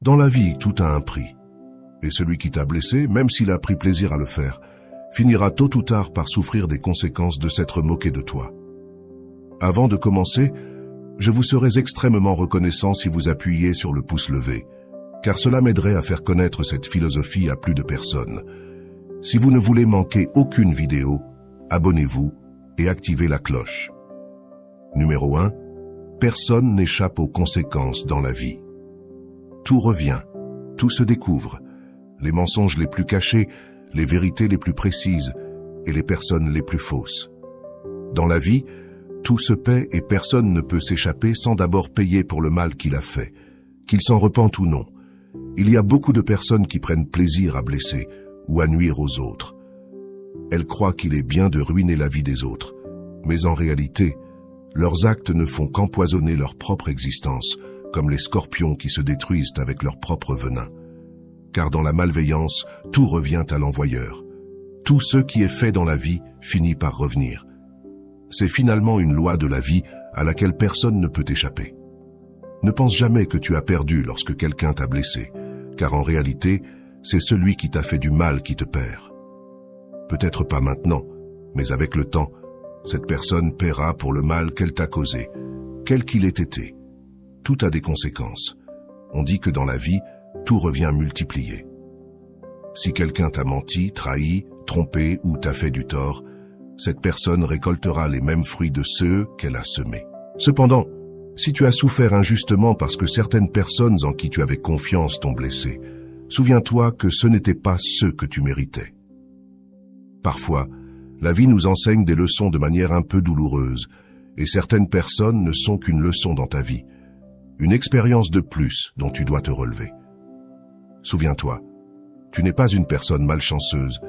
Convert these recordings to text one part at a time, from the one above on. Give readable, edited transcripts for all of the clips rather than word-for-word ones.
Dans la vie, tout a un prix. Et celui qui t'a blessé, même s'il a pris plaisir à le faire, finira tôt ou tard par souffrir des conséquences de s'être moqué de toi. Avant de commencer, je vous serais extrêmement reconnaissant si vous appuyiez sur le pouce levé, car cela m'aiderait à faire connaître cette philosophie à plus de personnes. Si vous ne voulez manquer aucune vidéo, abonnez-vous et activez la cloche. Numéro 1. Personne n'échappe aux conséquences dans la vie. Tout revient, tout se découvre, les mensonges les plus cachés, les vérités les plus précises et les personnes les plus fausses. Dans la vie, tout se paie et personne ne peut s'échapper sans d'abord payer pour le mal qu'il a fait, qu'il s'en repente ou non. Il y a beaucoup de personnes qui prennent plaisir à blesser ou à nuire aux autres. Elles croient qu'il est bien de ruiner la vie des autres, mais en réalité, leurs actes ne font qu'empoisonner leur propre existence, comme les scorpions qui se détruisent avec leur propre venin. Car dans la malveillance, tout revient à l'envoyeur. Tout ce qui est fait dans la vie finit par revenir. C'est finalement une loi de la vie à laquelle personne ne peut échapper. Ne pense jamais que tu as perdu lorsque quelqu'un t'a blessé, car en réalité, c'est celui qui t'a fait du mal qui te perd. Peut-être pas maintenant, mais avec le temps, cette personne paiera pour le mal qu'elle t'a causé, quel qu'il ait été. Tout a des conséquences. On dit que dans la vie, tout revient multiplié. Si quelqu'un t'a menti, trahi, trompé ou t'a fait du tort, cette personne récoltera les mêmes fruits de ceux qu'elle a semés. Cependant, si tu as souffert injustement parce que certaines personnes en qui tu avais confiance t'ont blessé, souviens-toi que ce n'était pas ceux que tu méritais. Parfois, la vie nous enseigne des leçons de manière un peu douloureuse, et certaines personnes ne sont qu'une leçon dans ta vie, une expérience de plus dont tu dois te relever. Souviens-toi, tu n'es pas une personne malchanceuse,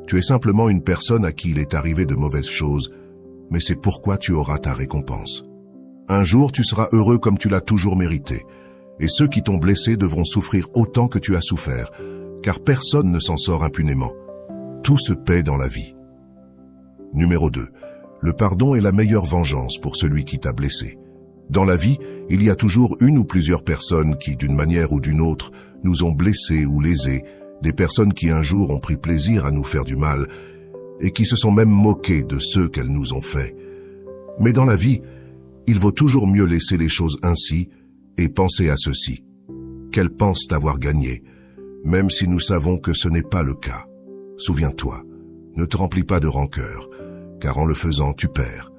tu es simplement une personne à qui il est arrivé de mauvaises choses, mais c'est pourquoi tu auras ta récompense. Un jour, tu seras heureux comme tu l'as toujours mérité, et ceux qui t'ont blessé devront souffrir autant que tu as souffert, car personne ne s'en sort impunément. Tout se paie dans la vie. Numéro 2. Le pardon est la meilleure vengeance pour celui qui t'a blessé. Dans la vie, il y a toujours une ou plusieurs personnes qui, d'une manière ou d'une autre, nous ont blessés ou lésés, des personnes qui un jour ont pris plaisir à nous faire du mal et qui se sont même moquées de ceux qu'elles nous ont fait. Mais dans la vie, il vaut toujours mieux laisser les choses ainsi et penser à ceci, qu'elles pensent avoir gagné, même si nous savons que ce n'est pas le cas. Souviens-toi, ne te remplis pas de rancœur, car en le faisant, tu perds.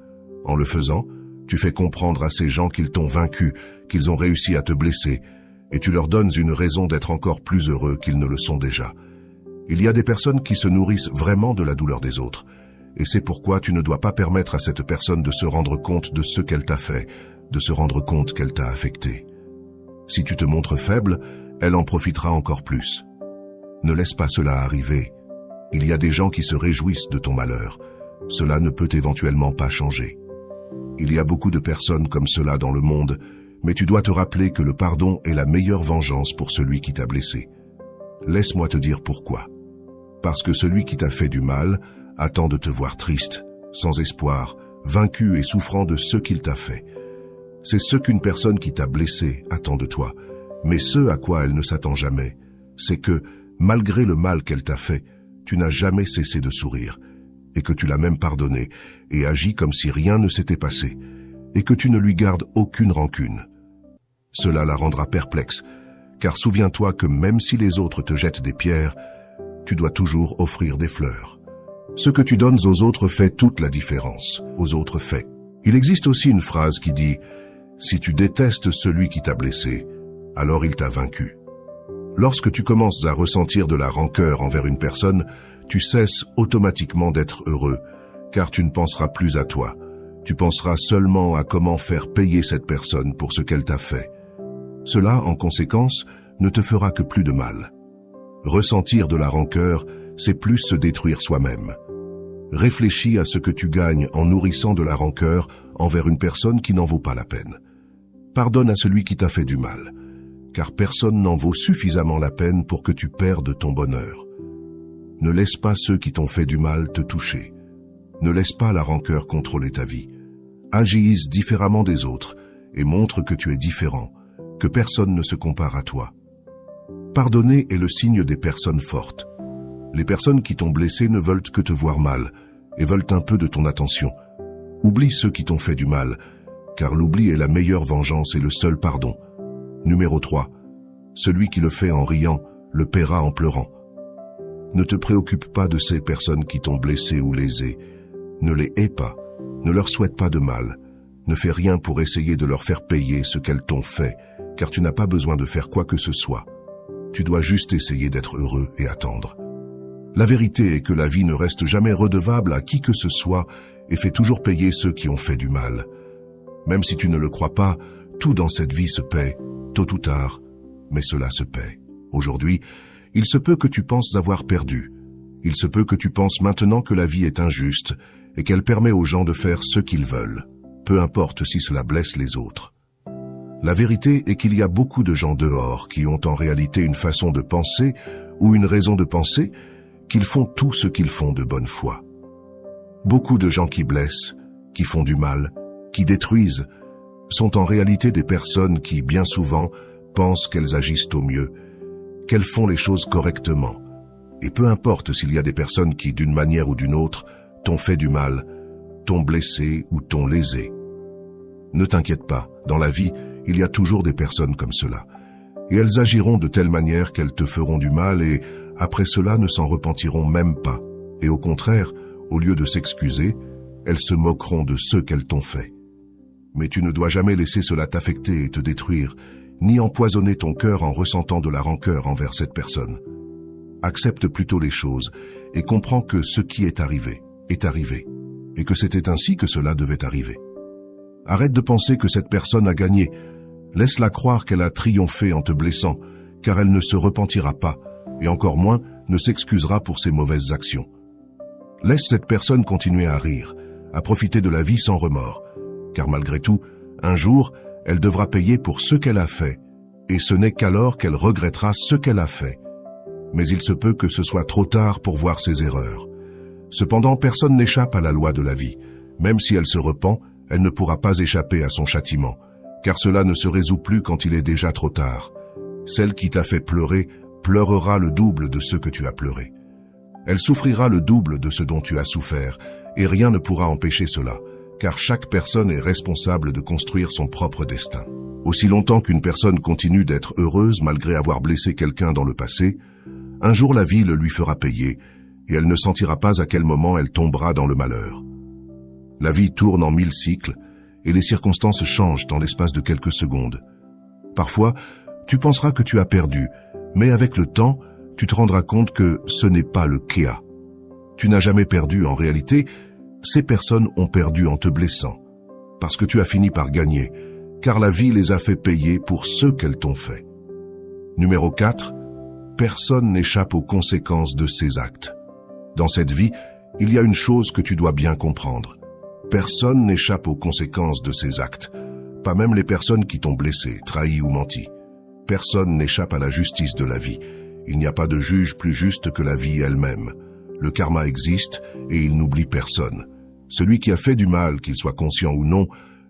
En le faisant, tu fais comprendre à ces gens qu'ils t'ont vaincu, qu'ils ont réussi à te blesser, et tu leur donnes une raison d'être encore plus heureux qu'ils ne le sont déjà. Il y a des personnes qui se nourrissent vraiment de la douleur des autres, et c'est pourquoi tu ne dois pas permettre à cette personne de se rendre compte de ce qu'elle t'a fait, de se rendre compte qu'elle t'a affecté. Si tu te montres faible, elle en profitera encore plus. Ne laisse pas cela arriver. Il y a des gens qui se réjouissent de ton malheur. Cela ne peut éventuellement pas changer. Il y a beaucoup de personnes comme cela dans le monde, mais tu dois te rappeler que le pardon est la meilleure vengeance pour celui qui t'a blessé. Laisse-moi te dire pourquoi. Parce que celui qui t'a fait du mal attend de te voir triste, sans espoir, vaincu et souffrant de ce qu'il t'a fait. C'est ce qu'une personne qui t'a blessé attend de toi, mais ce à quoi elle ne s'attend jamais, c'est que, malgré le mal qu'elle t'a fait, tu n'as jamais cessé de sourire, et que tu l'as même pardonné, et agi comme si rien ne s'était passé, et que tu ne lui gardes aucune rancune. Cela la rendra perplexe, car souviens-toi que même si les autres te jettent des pierres, tu dois toujours offrir des fleurs. Ce que tu donnes aux autres fait toute la différence, aux autres faits. Il existe aussi une phrase qui dit « Si tu détestes celui qui t'a blessé, alors il t'a vaincu ». Lorsque tu commences à ressentir de la rancœur envers une personne, tu cesses automatiquement d'être heureux, car tu ne penseras plus à toi. Tu penseras seulement à comment faire payer cette personne pour ce qu'elle t'a fait. Cela, en conséquence, ne te fera que plus de mal. Ressentir de la rancœur, c'est plus se détruire soi-même. Réfléchis à ce que tu gagnes en nourrissant de la rancœur envers une personne qui n'en vaut pas la peine. Pardonne à celui qui t'a fait du mal, car personne n'en vaut suffisamment la peine pour que tu perdes ton bonheur. Ne laisse pas ceux qui t'ont fait du mal te toucher. Ne laisse pas la rancœur contrôler ta vie. Agisse différemment des autres et montre que tu es différent, que personne ne se compare à toi. Pardonner est le signe des personnes fortes. Les personnes qui t'ont blessé ne veulent que te voir mal et veulent un peu de ton attention. Oublie ceux qui t'ont fait du mal, car l'oubli est la meilleure vengeance et le seul pardon. Numéro 3. Celui qui le fait en riant le paiera en pleurant. Ne te préoccupe pas de ces personnes qui t'ont blessé ou lésé. Ne les hais pas, ne leur souhaite pas de mal. Ne fais rien pour essayer de leur faire payer ce qu'elles t'ont fait, car tu n'as pas besoin de faire quoi que ce soit. Tu dois juste essayer d'être heureux et attendre. La vérité est que la vie ne reste jamais redevable à qui que ce soit et fait toujours payer ceux qui ont fait du mal. Même si tu ne le crois pas, tout dans cette vie se paie, tôt ou tard, mais cela se paie. Aujourd'hui, il se peut que tu penses avoir perdu. Il se peut que tu penses maintenant que la vie est injuste et qu'elle permet aux gens de faire ce qu'ils veulent, peu importe si cela blesse les autres. La vérité est qu'il y a beaucoup de gens dehors qui ont en réalité une façon de penser ou une raison de penser, qu'ils font tout ce qu'ils font de bonne foi. Beaucoup de gens qui blessent, qui font du mal, qui détruisent, sont en réalité des personnes qui, bien souvent, pensent qu'elles agissent au mieux, qu'elles font les choses correctement. Et peu importe s'il y a des personnes qui, d'une manière ou d'une autre, t'ont fait du mal, t'ont blessé ou t'ont lésé. Ne t'inquiète pas, dans la vie, il y a toujours des personnes comme cela. Et elles agiront de telle manière qu'elles te feront du mal et, après cela, ne s'en repentiront même pas. Et au contraire, au lieu de s'excuser, elles se moqueront de ceux qu'elles t'ont fait. Mais tu ne dois jamais laisser cela t'affecter et te détruire, ni empoisonner ton cœur en ressentant de la rancœur envers cette personne. Accepte plutôt les choses et comprends que ce qui est arrivé, et que c'était ainsi que cela devait arriver. Arrête de penser que cette personne a gagné. Laisse-la croire qu'elle a triomphé en te blessant, car elle ne se repentira pas, et encore moins ne s'excusera pour ses mauvaises actions. Laisse cette personne continuer à rire, à profiter de la vie sans remords, car malgré tout, un jour, elle devra payer pour ce qu'elle a fait, et ce n'est qu'alors qu'elle regrettera ce qu'elle a fait. Mais il se peut que ce soit trop tard pour voir ses erreurs. Cependant, personne n'échappe à la loi de la vie. Même si elle se repent, elle ne pourra pas échapper à son châtiment, car cela ne se résout plus quand il est déjà trop tard. Celle qui t'a fait pleurer pleurera le double de ce que tu as pleuré. Elle souffrira le double de ce dont tu as souffert, et rien ne pourra empêcher cela, car chaque personne est responsable de construire son propre destin. Aussi longtemps qu'une personne continue d'être heureuse malgré avoir blessé quelqu'un dans le passé, un jour la vie le lui fera payer, et elle ne sentira pas à quel moment elle tombera dans le malheur. La vie tourne en 1000 cycles, et les circonstances changent dans l'espace de quelques secondes. Parfois, tu penseras que tu as perdu, mais avec le temps, tu te rendras compte que ce n'est pas le cas. Tu n'as jamais perdu en réalité, ces personnes ont perdu en te blessant, parce que tu as fini par gagner, car la vie les a fait payer pour ce qu'elles t'ont fait. Numéro 4. Personne n'échappe aux conséquences de ses actes. Dans cette vie, il y a une chose que tu dois bien comprendre. Personne n'échappe aux conséquences de ses actes, pas même les personnes qui t'ont blessé, trahi ou menti. Personne n'échappe à la justice de la vie. Il n'y a pas de juge plus juste que la vie elle-même. Le karma existe et il n'oublie personne. Celui qui a fait du mal, qu'il soit conscient ou non,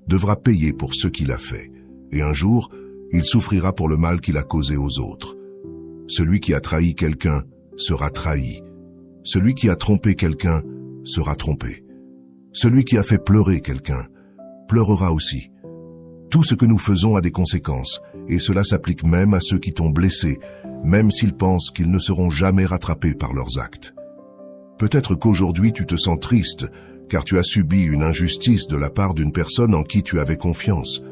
devra payer pour ce qu'il a fait. Et un jour, il souffrira pour le mal qu'il a causé aux autres. Celui qui a trahi quelqu'un sera trahi. Celui qui a trompé quelqu'un sera trompé. Celui qui a fait pleurer quelqu'un pleurera aussi. Tout ce que nous faisons a des conséquences, et cela s'applique même à ceux qui t'ont blessé, même s'ils pensent qu'ils ne seront jamais rattrapés par leurs actes. Peut-être qu'aujourd'hui tu te sens triste, car tu as subi une injustice de la part d'une personne en qui tu avais confiance.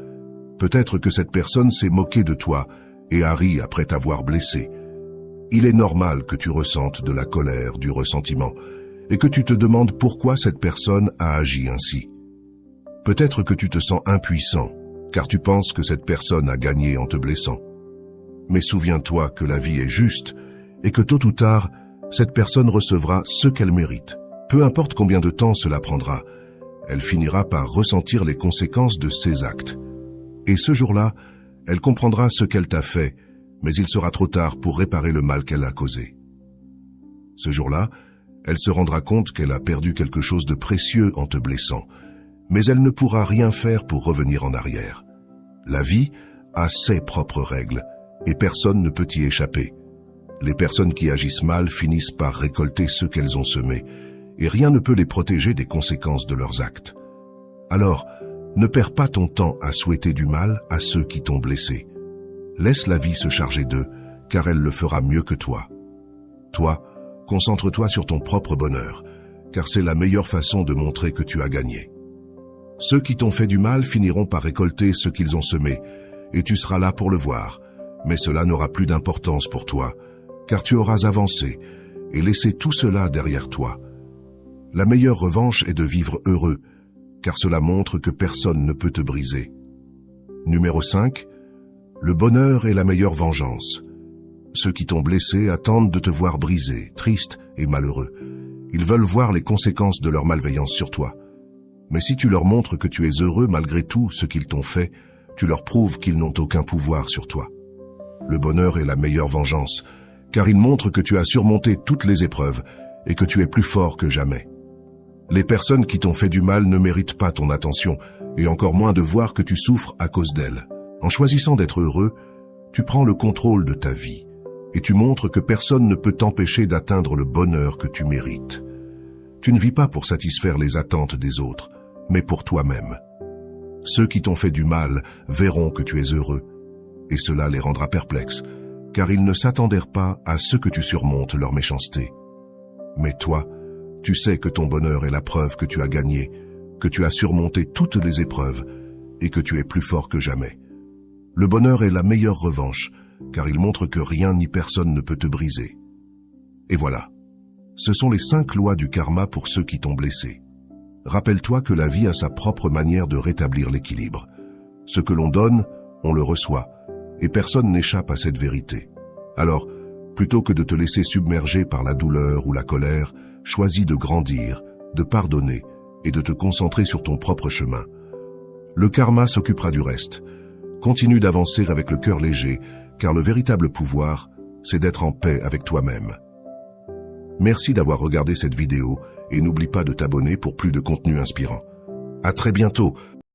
Peut-être que cette personne s'est moquée de toi et a ri après t'avoir blessé. Il est normal que tu ressentes de la colère, du ressentiment, et que tu te demandes pourquoi cette personne a agi ainsi. Peut-être que tu te sens impuissant, car tu penses que cette personne a gagné en te blessant. Mais souviens-toi que la vie est juste, et que tôt ou tard, cette personne recevra ce qu'elle mérite. Peu importe combien de temps cela prendra, elle finira par ressentir les conséquences de ses actes. Et ce jour-là, elle comprendra ce qu'elle t'a fait, mais il sera trop tard pour réparer le mal qu'elle a causé. Ce jour-là, elle se rendra compte qu'elle a perdu quelque chose de précieux en te blessant, mais elle ne pourra rien faire pour revenir en arrière. La vie a ses propres règles, et personne ne peut y échapper. Les personnes qui agissent mal finissent par récolter ce qu'elles ont semé, et rien ne peut les protéger des conséquences de leurs actes. Alors, ne perds pas ton temps à souhaiter du mal à ceux qui t'ont blessé. Laisse la vie se charger d'eux, car elle le fera mieux que toi. Toi, concentre-toi sur ton propre bonheur, car c'est la meilleure façon de montrer que tu as gagné. Ceux qui t'ont fait du mal finiront par récolter ce qu'ils ont semé, et tu seras là pour le voir, mais cela n'aura plus d'importance pour toi, car tu auras avancé et laissé tout cela derrière toi. La meilleure revanche est de vivre heureux, car cela montre que personne ne peut te briser. Numéro 5. Le bonheur est la meilleure vengeance. Ceux qui t'ont blessé attendent de te voir brisé, triste et malheureux. Ils veulent voir les conséquences de leur malveillance sur toi. Mais si tu leur montres que tu es heureux malgré tout ce qu'ils t'ont fait, tu leur prouves qu'ils n'ont aucun pouvoir sur toi. Le bonheur est la meilleure vengeance, car il montre que tu as surmonté toutes les épreuves et que tu es plus fort que jamais. Les personnes qui t'ont fait du mal ne méritent pas ton attention, et encore moins de voir que tu souffres à cause d'elles. En choisissant d'être heureux, tu prends le contrôle de ta vie, et tu montres que personne ne peut t'empêcher d'atteindre le bonheur que tu mérites. Tu ne vis pas pour satisfaire les attentes des autres, mais pour toi-même. Ceux qui t'ont fait du mal verront que tu es heureux, et cela les rendra perplexes, car ils ne s'attendaient pas à ce que tu surmontes leur méchanceté. Mais toi, tu sais que ton bonheur est la preuve que tu as gagné, que tu as surmonté toutes les épreuves, et que tu es plus fort que jamais. Le bonheur est la meilleure revanche, car il montre que rien ni personne ne peut te briser. Et voilà. Ce sont les 5 lois du karma pour ceux qui t'ont blessé. Rappelle-toi que la vie a sa propre manière de rétablir l'équilibre. Ce que l'on donne, on le reçoit, et personne n'échappe à cette vérité. Alors, plutôt que de te laisser submerger par la douleur ou la colère, choisis de grandir, de pardonner et de te concentrer sur ton propre chemin. Le karma s'occupera du reste. Continue d'avancer avec le cœur léger, car le véritable pouvoir, c'est d'être en paix avec toi-même. Merci d'avoir regardé cette vidéo et n'oublie pas de t'abonner pour plus de contenu inspirant. À très bientôt